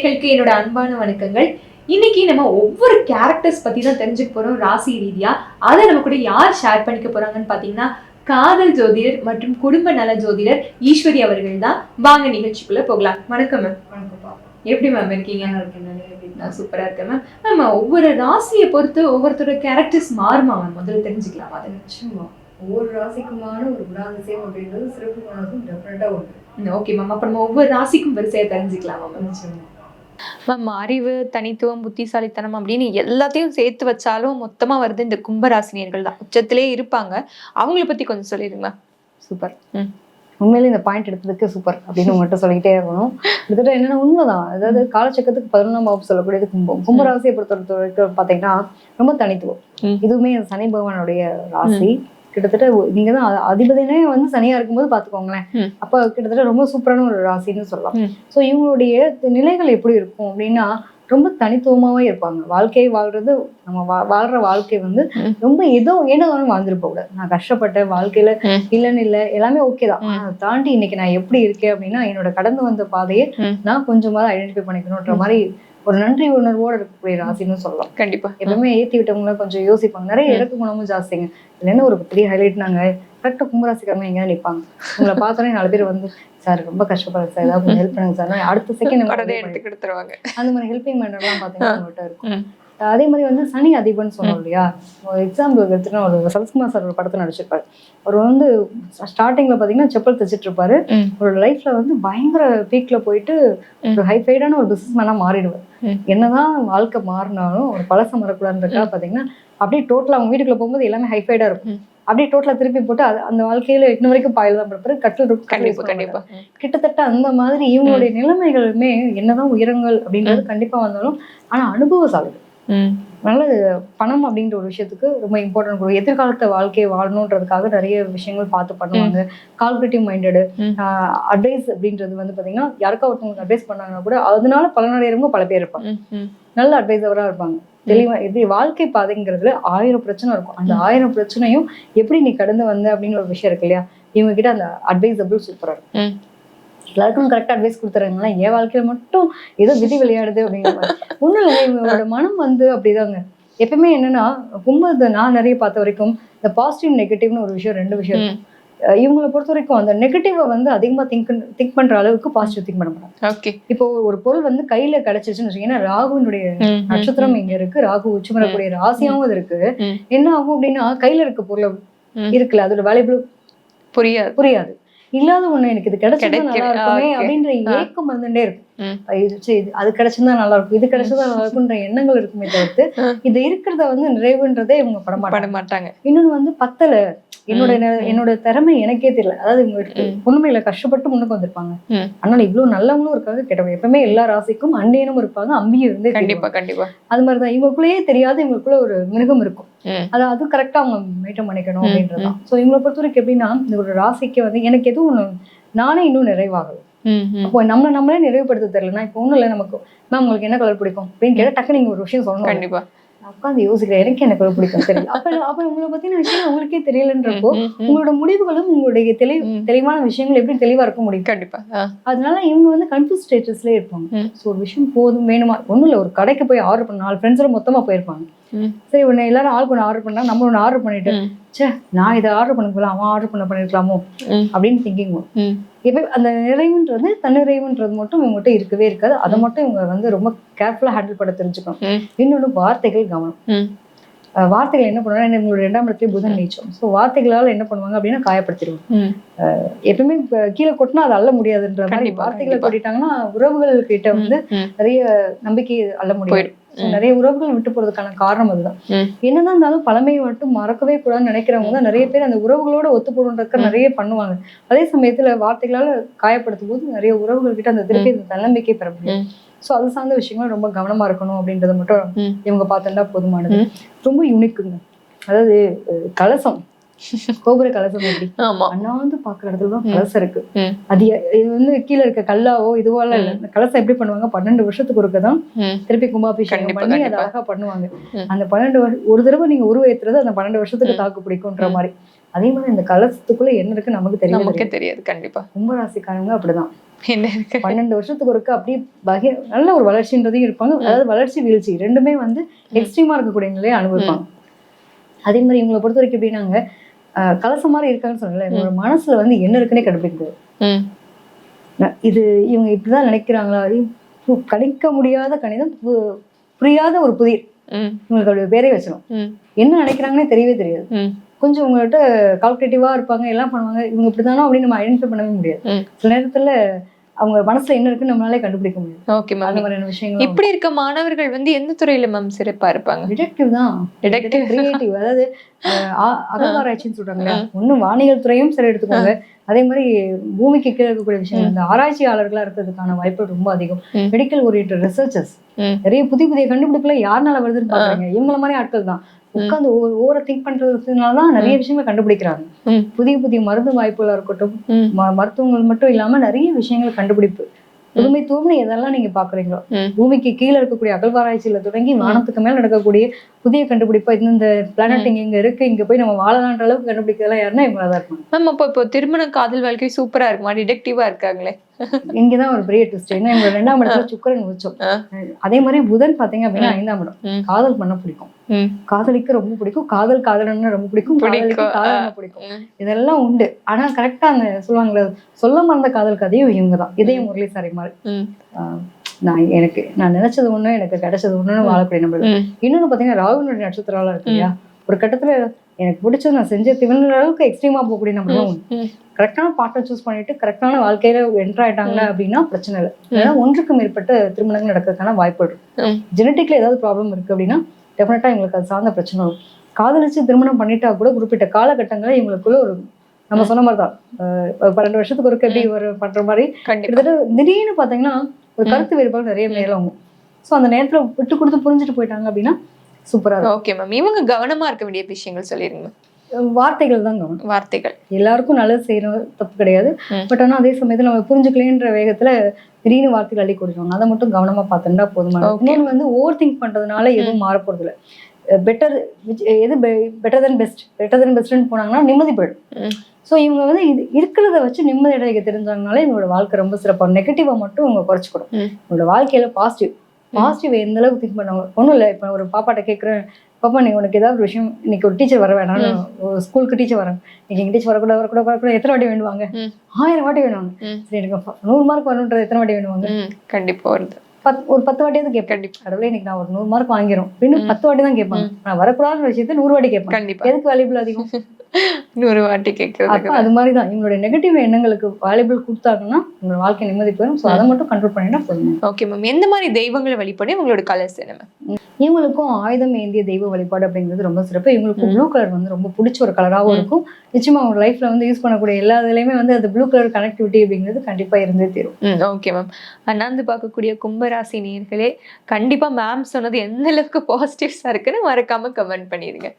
நேயர்களுக்கு என்னோட அன்பான வணக்கங்கள். இன்னைக்கு நம்ம ஒவ்வொரு கேரக்டர்ஸ் பத்தி தான் தெரிஞ்சுக்க போறோம் ராசி ரீதியா. அதை நம்ம கூட யார் ஷேர் பண்ணிக்க போறாங்கன்னு பாத்தீங்கன்னா காதல் ஜோதிடர் மற்றும் குடும்ப நல ஜோதிடர் ஈஸ்வரி அவர்கள் தான். வாங்க நிகழ்ச்சிக்குள்ள போகலாம். வணக்கம் மேம். எப்படி மேம் இருக்கீங்க? நான் சூப்பரா இருக்கேன் மேம். மேம், ஒவ்வொரு ராசியை பொறுத்து ஒவ்வொருத்தரோட கேரக்டர்ஸ் மாறுமா மேம்? முதல்ல தெரிஞ்சுக்கலாம். அதை நிச்சயமா ஒவ்வொரு ராசிக்குமான ஒரு குணாதிசயம் அப்படின்றது சிறப்பு குணாதிசயம் டெஃபினட்டா உண்டு. Okay ma'am. அப்ப நம்ம ஒவ்வொரு ராசிக்கும் வரிசையா தெரிஞ்சுக்கலாமா மேம்? நிச்சயமா மேம், அறிவு, தனித்துவம், புத்திசாலித்தனம் அப்படின்னு எல்லாத்தையும் சேர்த்து வச்சாலும் மொத்தமா வருது இந்த கும்பராசினியர்கள் தான். உச்சத்திலே இருப்பாங்க. அவங்கள பத்தி கொஞ்சம் சொல்லிடுங்க மேம். சூப்பர். உண்மையிலே இந்த பாயிண்ட் எடுத்ததுக்கு சூப்பர் அப்படின்னு மட்டும் சொல்லிக்கிட்டே இருக்கணும். கிட்டத்தட்ட என்னன்னா உண்மைதான். அதாவது காலச்சக்கரத்துக்கு 11ஆம் வகுப்பு சொல்லக்கூடியது கும்பம். கும்பராசியை பொறுத்த வரைக்கும் பாத்தீங்கன்னா ரொம்ப தனித்துவம். இதுவுமே சனி பகவானுடைய ராசி. கிட்டத்தட்ட நீங்க தான் அதிபதினே வந்து சனியா இருக்கும்போது பாத்துக்கோங்களேன். அப்ப கிட்டத்தட்ட ரொம்ப சூப்பரான ஒரு ராசின்னு சொல்லலாம். சோ இவங்களுடைய நிலைகள் எப்படி இருக்கும் அப்படின்னா ரொம்ப தனித்துவமாவே இருப்பாங்க. வாழ்க்கையை வாழ்றது, நம்ம வாழ்ற வாழ்க்கை வந்து ரொம்ப ஏதோ வாழ்ந்துட்டு போக கூடாது. நான் கஷ்டப்பட்ட வாழ்க்கையில இல்லைன்னு இல்லை, எல்லாமே ஓகே தான். அதை தாண்டி இன்னைக்கு நான் எப்படி இருக்கேன் அப்படின்னா என்னோட கடந்து வந்த பாதையை நான் கொஞ்சமாவது ஐடென்டிஃபை பண்ணிக்கணும்ன்ற மாதிரி ஒரு நன்றி உணர்வோடு இருக்கக்கூடிய ராசின்னு சொல்லலாம். கண்டிப்பா. எப்பவுமே ஏற்றி விட்டவங்கள கொஞ்சம் யோசிப்பாங்க. நிறைய இறக்கு குணமும் ஜாஸ்திங்க. இல்லைன்னா ஒரு பெரிய ஹைலைட் நாங்க கரெக்டாக கும்பராசிக்காரங்க எங்கேயாவது நிற்பாங்க. உங்களை பார்த்தோன்னே 4 பேர் வந்து சார் ரொம்ப கஷ்டப்படுறது சார், ஏதாவது ஹெல்ப் பண்ணுங்க சார், அடுத்த செகண்ட் எடுத்துக்கிடுவாங்க. அந்த மாதிரி ஹெல்பிங் மேனர்லாம் பார்த்தீங்கன்னா உங்கள்கிட்ட இருக்கும். அதே மாதிரி வந்து சனி அதிபன் சொன்னோம் இல்லையா. எக்ஸாம்பிள் எடுத்துன்னா ஒரு சரத்குமார் சார் ஒரு படத்தை நடிச்சிருப்பாரு. அவர் வந்து ஸ்டார்டிங்ல பாத்தீங்கன்னா செப்பல் தைச்சிட்டு இருப்பாரு. ஒரு லைஃப்ல வந்து பயங்கர பீக்ல போயிட்டு ஒரு ஹைஃபைடான ஒரு பிசினஸ் மேனா மாறிடுவார். என்னதான் வாழ்க்கை மாறினாலும் ஒரு பழச மறக்கூடாதுன்றக்கா பாத்தீங்கன்னா அப்படியே டோட்டலா அவங்க வீட்டுக்குள்ள போகும்போது எல்லாமே ஹைஃபைடா இருக்கும். அப்படியே டோட்டலா திருப்பி போட்டு அந்த வாழ்க்கையில இன்ன வரைக்கும் பாயில் தான் படுப்பாரு. கண்டிப்பா கிட்டத்தட்ட அந்த மாதிரி இவங்களுடைய நிலைமைகளுமே என்னதான் உயரங்கள் அப்படின்றது கண்டிப்பா வந்தாலும் ஆனா அனுபவசாலிகள். நல்ல பணம் அப்படின்ற ஒரு விஷயத்துக்கு ரொம்ப இம்பார்ட்டன்ட் கொடுக்கும். எதிர்காலத்தை வாழ்க்கையை வாழணுன்றதுக்காக நிறைய விஷயங்கள் பார்த்து பண்ணுவாங்க. Calculative minded. அட்வைஸ் அப்படின்றது வந்து பாத்தீங்கன்னா யாருக்கா ஒருத்தவங்களுக்கு அட்வைஸ் பண்ணாங்கன்னா கூட அதனால பலனடைகிறவங்க பல பேர் இருப்பாங்க. நல்ல அட்வைஸரா இருப்பாங்க. தெளிவா எப்படி வாழ்க்கை பாதைங்கிறதுல 1000 பிரச்சனை இருக்கும். அந்த 1000 பிரச்சனையும் எப்படி நீ கடந்து வந்த அப்படின்னு ஒரு விஷயம் இருக்கு இல்லையா. இவங்க கிட்ட அந்த அட்வைஸபிள் சூப்பரா இருக்கும். எல்லாருக்கும் கரெக்டா அட்வைஸ் கொடுத்துறாங்களா, என் வாழ்க்கையில மட்டும் ஏதோ விதி விளையாடுது அப்படிங்கிற மாதிரி. ஒண்ணும் இல்லை, இவங்களோட மனம் வந்து அப்படிதாங்க. எப்பவுமே என்னன்னா கும்பத்தை நான் நிறைய பார்த்த வரைக்கும் இந்த பாசிட்டிவ் நெகட்டிவ்னு ஒரு விஷயம், 2 விஷயம் இருக்கும். இவங்களை பொறுத்த வரைக்கும் அந்த நெகட்டிவை வந்து அதிகமா திங்க் பண்ற அளவுக்கு பாசிட்டிவ் திங்க் பண்ண மாட்டாங்க. இப்போ ஒரு பொருள் வந்து கையில கிடைச்சிருச்சுன்னு வச்சுக்கோங்க, ராகுனுடைய நட்சத்திரம் இங்க இருக்கு, ராகு உச்சி வரக்கூடிய ராசியாவும் அது இருக்கு. என்ன ஆகும் அப்படின்னா கையில இருக்க பொருள் இருக்குல்ல, அதோட வேல்யூபிள் புரியாது. இல்லாத ஒண்ணு எனக்கு இது கிடைச்சதா நல்லா இருக்குமே அப்படின்ற ஏக்கம் வந்துட்டே இருக்கும். அது கிடைச்சிருந்தா நல்லா இருக்கும், இது கிடைச்சதா நல்லா இருக்கும்ன்ற எண்ணங்கள் இருக்குமே தவிர்த்து இது இருக்கிறத வந்து நிறைவுன்றதே இவங்க பட மாட்டாங்க. இன்னொன்னு வந்து பத்தல, என்னோட திறமை எனக்கே தெரியல. அதாவது இவங்க உண்மையில கஷ்டப்பட்டு முன்னுக்கு வந்திருப்பாங்க. அதனால இவ்வளவு நல்லவங்களும் இருக்காங்க, கெட்டவங்க. எப்பவுமே எல்லா ராசிக்கும் அண்டியனும் இருப்பாங்க, அம்பியும் இருந்தே. கண்டிப்பா அது மாதிரிதான் இவங்களுக்குள்ளேயே தெரியாது, இவங்களுக்குள்ள ஒரு மிருகம் இருக்கும். அது கரெக்டா அவங்க மெயின்டைன் பண்ணிக்கணும் அப்படின்றதான். சோ இவங்களை பொறுத்த வரைக்கும் எப்படின்னா இந்த ஒரு ராசிக்கு வந்து எனக்கு எதுவும் ஒண்ணு நானே இன்னும் நிறைவாகல. அப்போ நம்மளே நிறைவுபடுத்த தெரியலன்னா இப்போ ஒண்ணும் இல்லை, நமக்கு மேம் உங்களுக்கு என்ன கலர் பிடிக்கும் அப்படின்னு கேட்டா டக்கு நீங்க ஒரு விஷயம் சொல்லணும். கண்டிப்பா உட்காந்து யோசிக்கிறேன், எனக்கு என்ன கலர் பிடிக்கும் தெரியல. அப்ப உங்களை பத்தின விஷயம் உங்களுக்கே தெரியலன்றப்போ உங்களோட முடிவுகளும் உங்களுடைய தெளிவான விஷயங்கள் எப்படி தெளிவா இருக்க முடியும். கண்டிப்பா. அதனால இவங்க வந்து கன்ஃபியூஸ் ஸ்டேட்டஸ்லயே இருப்பாங்க. சோ ஒரு விஷயம் போதும் வேணுமா, ஒண்ணும் இல்லை, ஒரு கடைக்கு போய் ஆர்டர் பண்ண 4 ஃப்ரெண்ட்ஸோட மொத்தமா போயிருப்பாங்க. சரி ஒண்ணு எல்லாரும் ஆர்டர் பண்ணா நம்ம ஒண்ணு ஆர்டர் பண்ணிட்டு சே நான் இதை ஆர்டர் பண்ணலாம், அவன் ஆர்டர் பண்ணிருக்கலாமோ அப்படின்னு திங்கிங் வரும். எப்ப அந்த நிறைவுன்றது தன்னிறைவுன்றது மட்டும் இவங்ககிட்ட இருக்கவே இருக்காது. அதை மட்டும் இவங்க வந்து ரொம்ப கேர்ஃபுல்லா ஹேண்டில் பண்ண தெரிஞ்சுக்கணும். இன்னொன்னு வார்த்தைகள் கவனம். வார்த்தைகள் என்ன பண்ணுவாங்க, எங்களோட 2ஆம் இடத்துல புதன் நீச்சம். ஸோ வார்த்தைகளால என்ன பண்ணுவாங்க அப்படின்னா காயப்படுத்திடுவாங்க. எப்பவுமே கீழே கொட்டினா அது அள்ள முடியாதுன்ற மாதிரி வார்த்தைகளை கொட்டிட்டாங்கன்னா உறவுகள் கிட்ட வந்து நிறைய நம்பிக்கை அள்ள முடியாது. நிறைய உறவுகள் விட்டு போறதுக்கான காரணம் அதுதான். என்னதான் இருந்தாலும் பழமையை மட்டும் மறக்கவே கூடாதுன்னு நினைக்கிறவங்க தான் நிறைய பேர் அந்த உறவுகளோட ஒத்து போடுறதுக்கு நிறைய பண்ணுவாங்க. அதே சமயத்துல வார்த்தைகளால காயப்படுத்தும் போது நிறைய உறவுகள் கிட்ட அந்த திருப்பி தன்னம்பிக்கை பெற முடியும். சோ அது சார்ந்த விஷயங்களும் ரொம்ப கவனமா இருக்கணும் அப்படின்றத மட்டும் இவங்க பார்த்துட்டா போதுமானது. ரொம்ப யூனிக்குங்க. அதாவது கலசம், கோபுர கலசம் எப்படி அண்ணாந்து பாக்குற இடத்துலதான் கலசம் இருக்கு. அது இது வந்து கீழே இருக்க கல்லாவோ இதுவால இல்ல. இந்த கலசம் எப்படி பண்ணுவாங்க, 12 வருஷத்துக்கு ஒருக்கதான் திருப்பி கும்பாபிஷேகம் பண்ணி அதை அழகா பண்ணுவாங்க. அந்த 12 ஒரு தடவை நீங்க உருவேற்றுறது அந்த 12 வருஷத்துக்கு தாக்கு பிடிக்கும்ன்ற மாதிரி. அதே மாதிரி இந்த கலசத்துக்குள்ள என்ன இருக்கு நமக்கு நமக்கே தெரியும். தெரியாது கண்டிப்பா. கும்பராசிக்காரங்க அப்படிதான் என்ன இருக்கு? 12 வருஷத்துக்கு ஒருக்க அப்படியே நல்ல ஒரு வளர்ச்சின்றதையும் இருப்பாங்க. அதாவது வளர்ச்சி வீழ்ச்சி ரெண்டுமே வந்து எக்ஸ்ட்ரீமா இருக்கக்கூடிய நிலையை அனுபவிப்பாங்க. அதே மாதிரி இவங்களை பொறுத்த வரைக்கும் எப்படின்னாங்க கலசம் மாதிரி இருக்காங்கன்னு சொல்லல, இவங்களோட மனசுல வந்து என்ன இருக்குன்னே கண்டுபிடிக்கிறது. இது இவங்க இப்படிதான் நினைக்கிறாங்களா, கணிக்க முடியாத கணிதம், புரியாத ஒரு புதிர், இவங்களுக்கு அப்படி பேரே வச்சிடும். என்ன நினைக்கிறாங்கன்னே தெரியவே தெரியாது. கொஞ்சம் உங்கள்கிட்ட கால்குலேட்டிவா இருப்பாங்க, எல்லாம் பண்ணுவாங்க. இவங்க இப்படிதானோ அப்படின்னு நம்ம ஐடென்டிஃபை பண்ணவே முடியாது. சில நேரத்துல அவங்க மனசுல என்ன இருக்குன்னு நம்மளாலே கண்டுபிடிக்க முடியும். Okay ma'am. அந்த மாதிரியான விஷயங்கள் இப்படி இருக்க மாணவர்கள் வந்து எந்த துறையில மேம் சிறப்பா இருப்பாங்க? டிடெக்டிவ் தான், டிடெக்டிவ், கிரியேட்டிவ். அதாவது அகழ்வாராய்ச்சின்னு சொல்றாங்க. ஒன்னும் வானியல் துறையும் சரி எடுத்துக்கோங்க, அதே மாதிரி பூமிக்கு கீழே இருக்கக்கூடிய விஷயங்கள் இந்த ஆராய்ச்சியாளர்களா இருக்கிறதுக்கான வாய்ப்பு ரொம்ப அதிகம். மெடிக்கல் ஓரியன்டட் ரிசர்ச்சர்ஸ், நிறைய புதிய புதிய கண்டுபிடிப்புல யாருனால வருதுன்னு பாக்குறாங்க. இவங்கள மாதிரி ஆட்கள் தான் உட்காந்து ஓவர திங்க் பண்றதுனாலதான் நிறைய விஷயங்கள் கண்டுபிடிக்கிறாங்க. புதிய புதிய மருந்து வாய்ப்புகளா இருக்கட்டும், மருத்துவங்கள் மட்டும் இல்லாம நிறைய விஷயங்கள் கண்டுபிடிப்பு, புதுமை தூய்மை எதெல்லாம் நீங்க பாக்குறீங்களோ, பூமிக்கு கீழே இருக்கக்கூடிய அகழ்வாராய்ச்சியில தொடங்கி வானத்துக்கு மேல நடக்கக்கூடிய புதிய கண்டுபிடிப்பா இந்த பிளானட் இங்க இருக்கு, இங்க போய் நம்ம வாழலான்ற அளவுக்கு கண்டுபிடிக்கிறதெல்லாம் யாருன்னா இவங்களாதான் இருக்கும். மேம் அப்போ இப்போ திருமண காதல் வாழ்க்கை சூப்பரா இருக்குமா? டிடெக்டிவா இருக்காங்களே. இங்கதான் ஒரு பெரிய ட்விஸ்ட். ஏன்னா இவங்க 2ஆம் இடத்துல சுக்கிரன் உச்சம். அதே மாதிரி புதன் பாத்தீங்க அப்படின்னா 5ஆம் இடம். காதல் பண்ண பிடிக்கும், காதலிக்க ரொம்ப பிடிக்கும், காதலன்னு ரொம்ப பிடிக்கும், காதலனை பிடிக்கும், இதெல்லாம் உண்டு. ஆனா கரெக்டா அந்த சொல்லுவாங்களே சொல்ல மறந்த காதல் கதையும் இவங்கதான். இதய முரளிசாரி மாதிரி நான் நினைச்சது ஒண்ணு எனக்கு கிடைச்சது ஒண்ணுன்னு வாழக்கூடிய நம்மள. இன்னொன்னு பாத்தீங்கன்னா ராகுனுடைய நட்சத்திரம் இருக்கு இல்லையா, ஒரு கட்டத்துல எனக்கு பிடிச்சது நான் செஞ்ச திவன்ற அளவுக்கு எக்ஸ்ட்ரீமா போகக்கூடிய நம்மளும் கரெக்டான பார்ட்னர் சூஸ் பண்ணிட்டு கரெக்டான வாழ்க்கையில என்டர் ஆயிட்டாங்க அப்படின்னா பிரச்சனை இல்லை. ஏன்னா ஒன்றுக்கு மேற்பட்ட திருமணங்கள் நடக்கிறதுக்கான வாய்ப்பு இருக்கு. ஜெனட்டிக்ல ஏதாவது ப்ராப்ளம் இருக்கு அப்படின்னா டெஃபினட்டா இவங்களுக்கு அது சார்ந்த பிரச்சனை வரும். காதலிச்சு திருமணம் பண்ணிட்டா கூட குறிப்பிட்ட காலகட்டங்களை இவங்களுக்குள்ள ஒரு நம்ம சொன்ன மாதிரிதான் 12 வருஷத்துக்கு ஒருக்க எப்படி ஒரு பண்ற மாதிரி கிட்டத்தட்ட திடீர்னு பாத்தீங்கன்னா ஒரு கருத்து வேறுபாடு நிறைய மேலவங்க. ஸோ அந்த நேரத்துல விட்டு கொடுத்து புரிஞ்சுட்டு போயிட்டாங்க அப்படின்னா சூப்பரா இருக்கும். Okay ma'am. இவங்க கவனமா இருக்க வேண்டிய விஷயங்கள் சொல்லிருங்க. வார்த்தைகள் தான் கவனம். வார்த்தைகள் எல்லாருக்கும் நல்லது செய்யறது தப்பு கிடையாது. பட் ஆனா அதே சமயத்துல நம்ம புரிஞ்சுக்கலன்ற வேகத்துல திடீர்னு வார்த்தைகள் அள்ளி கொடுக்குறாங்க. அதை மட்டும் கவனமா பார்த்துட்டா போதுமான. இன்னொன்று வந்து ஓவர் திங்க் பண்றதுனால எதுவும் மாற போறது இல்லை. பெட்டர் எது பெட்டர் தென் பெஸ்ட்னு போனாங்கன்னா நிம்மதி போயிடும். ஸோ இவங்க வந்து இது இருக்கிறத வச்சு நிம்மதி அடைய தெரிஞ்சாங்கனாலே இவங்களோட வாழ்க்கை ரொம்ப சிறப்பாக. நெகட்டிவா மட்டும் இவங்க குறைச்சிக்கணும். இவங்களோட வாழ்க்கையில பாசிட்டிவ் எந்த அளவுக்கு திங்க் பண்ணுவாங்க. ஒன்றும் இல்லை, இப்போ ஒரு பாப்பாட்ட கேட்குறேன், பாப்பா நீ உனக்கு ஏதாவது ஒரு விஷயம், இன்னைக்கு ஒரு டீச்சர் வர வேணாம், ஒரு ஸ்கூலுக்கு டீச்சர் வரேன், இன்னைக்கு எங்கள் டீச்சர் வரக்கூடாது எத்தனை வாட்டி வேணுவாங்க? 1000 வாட்டி வேணுவாங்க. சரி எனக்கு 100 மார்க் வரணுன்றது எத்தனை வாட்டி வேணுவாங்க? கண்டிப்பா வருது. ஒரு 10 வாட்டியாவது கேட்பேன். கடவுளே இன்னைக்கு நான் ஒரு 100 மார்க் வாங்கிறோம் அப்படின்னு 10 வாட்டி தான் கேட்பாங்க. நான் வரக்கூடாத விஷயத்த 100 வாட்டி கேட்பேன். கண்டிப்பா. எதுக்கு வேல்யூபிள் அதிகம்? 100 வாட்டி கேட்கறது. அது மாதிரிதான் இவங்களுடைய நெகட்டிவ் எண்ணங்களுக்கு வேல்யூபிள் கொடுத்தாங்கன்னா உங்களோட வாழ்க்கை நிம்மதி போயிடும். ஸோ அதை மட்டும் கண்ட்ரோல் பண்ணினா போதும். Okay ma'am. எந்த மாதிரி தெய்வங்களை வழிபாடு உங்களோட கலர்ஸ் என்ன மேம்? இவங்களுக்கும் ஆயுதம் ஏந்திய தெய்வ வழிபாடு அப்படிங்கிறது ரொம்ப சிறப்பு. இவங்களுக்கு ப்ளூ கலர் வந்து ரொம்ப பிடிச்ச ஒரு கலராகவும் இருக்கும். நிச்சயமா அவங்க லைஃப்ல வந்து யூஸ் பண்ணக்கூடிய எல்லா இதுலயுமே வந்து அந்த ப்ளூ கலர் கனெக்டிவிட்டி அப்படிங்கிறது கண்டிப்பா இருந்தே தீரும். Okay ma'am. அண்ணாந்து பார்க்கக்கூடிய கும்பராசி நேயர்களே, கண்டிப்பா மேம் சொன்னது எந்த அளவுக்கு பாசிட்டிவ்ஸா இருக்குன்னு மறக்காம கமெண்ட் பண்ணிடுங்க.